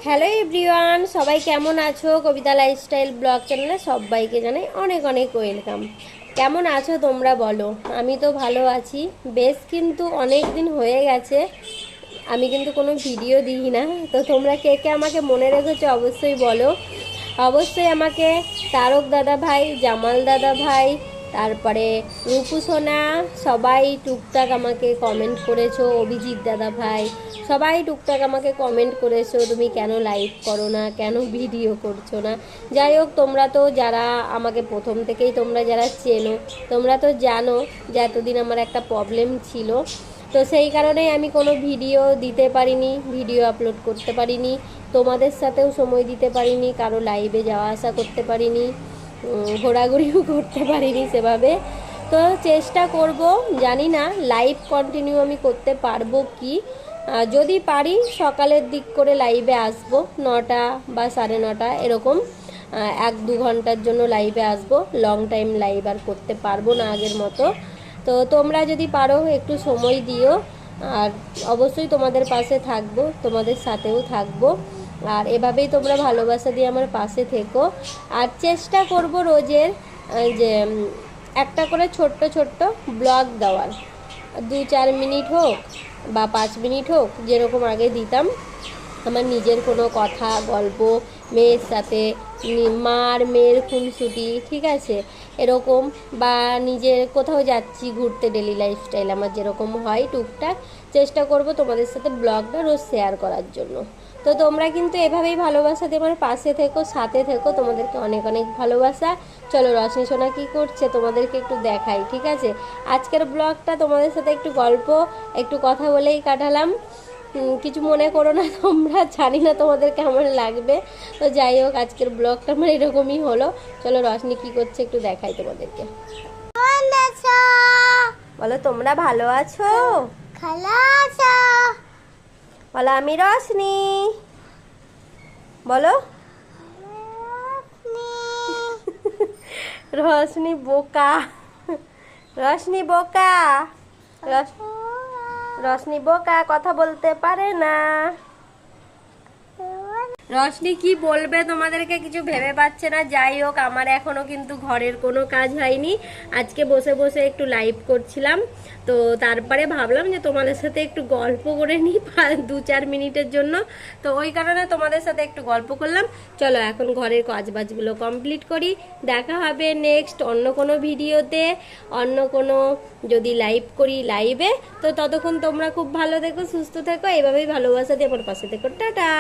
Hello everyone, সবাই কেমন আছো? কবিতা লাইফস্টাইল ব্লগ চ্যানেলে সবাইকে জানাই অনেক অনেক ওয়েলকাম। কেমন আছো তোমরা বলো? আমি তো ভালো আছি। বেশ কিন্তু অনেক দিন হয়ে গেছে আমি কিন্তু কোনো ভিডিও দিই না। তো তোমরা কে কে আমাকে মনে রেখেছো অবশ্যই বলো। অবশ্যই আমাকে তারক দাদা ভাই, জামাল দাদা ভাই, তারপরে রূপু সোনা, সবাই টুকটাক আমাকে কমেন্ট করেছো। অভিজিৎ দাদা ভাই, সবাই টুকটাক আমাকে কমেন্ট করেছো তুমি কেন লাইভ করো না, কেন ভিডিও করছো না। যাই হোক, তোমরা তো যারা আমাকে প্রথম থেকেই তোমরা যারা চেনো, তোমরা তো জানো যে এতদিন আমার একটা প্রবলেম ছিল। তো সেই কারণেই আমি কোনো ভিডিও দিতে পারিনি, ভিডিও আপলোড করতে পারিনি, তোমাদের সাথেও সময় দিতে পারিনি, কারো লাইভে যাওয়া আসা করতে পারিনি, ঘোরাঘুরিও করতে পারিনি সেভাবে। তো চেষ্টা করব, জানি না লাইভ কন্টিনিউ আমি করতে পারবো কি। যদি পারি সকালের দিক করে লাইভে আসবো, 9টা বা 9:30 এরকম। 1-2 ঘন্টার জন্য লাইভে আসবো। লং টাইম লাইভ আর করতে পারবো না আগের মতো। তো তোমরা যদি পারো একটু সময় দিও, আর অবশ্যই তোমাদের পাশে থাকবো, তোমাদের সাথেও থাকবো। আর এভাবেই তোমরা ভালোবাসা দিয়ে আমার পাশে থেকো। আর চেষ্টা করব রোজের যে একটা করে ছোট্ট ছোট্ট ব্লগ দেওয়ার, 2-4 মিনিট হোক বা 5 মিনিট হোক, যেরকম আগে দিতাম। আমার নিজের কোনো কথা, গল্প, মেয়ের সাথে, মার মেয়ের খুনসুটি, ঠিক আছে, এরকম, বা নিজের কোথাও যাচ্ছি ঘুরতে, ডেলি লাইফস্টাইল আমার যেরকম হয় টুকটাক, চেষ্টা করব তোমাদের সাথে ব্লগটা রোজ শেয়ার করার জন্য। তো তোমরা কিন্তু এভাবেই ভালোবাসা দিয়ে আমার পাশে থেকো, সাথে থেকো। তোমাদেরকে অনেক অনেক ভালোবাসা। চলো রশ্মি সোনা কী করছে তোমাদেরকে একটু দেখাই, ঠিক আছে? আজকের ব্লগটা তোমাদের সাথে একটু গল্প, একটু কথা বলেই কাটালাম। কিছু মনে করো না তোমরা, জানি না তোমাদের কেমন লাগবে। তো যাই হোক, আজকের ব্লগটা আমার এরকমই হলো। চলো রশ্মি কী করছে একটু দেখাই তোমাদেরকে। বলো তোমরা ভালো আছো? বলো আমি রশ্মি। বলো রশ্মি বোকা, রশ্মি বোকা, রশ্মি বোকা, কথা বলতে পারে না। রশ্মি কি বলবে তোমাদেরকে কিছু ভেবে পাচ্ছে না। যাই হোক, আমার এখনো কিন্তু ঘরের কোনো কাজ হয়নি। আজকে বসে বসে একটু লাইভ করছিলাম, তো তারপরে ভাবলাম যে তোমাদের সাথে একটু গল্প করে নিই 2-4 মিনিটের জন্য। তো ওই কারণে তোমাদের সাথে একটু গল্প করলাম। চলো এখন ঘরের কাজবাজগুলো কমপ্লিট করি। দেখা হবে নেক্সট অন্য কোনো ভিডিওতে, অন্য কোনো যদি লাইভ করি লাইভে। তো ততক্ষণ তোমরা খুব ভালো থেকো, সুস্থ থেকো, এইভাবেই ভালোবাসা দিয়ে আমার পাশে থেকো। টাটা।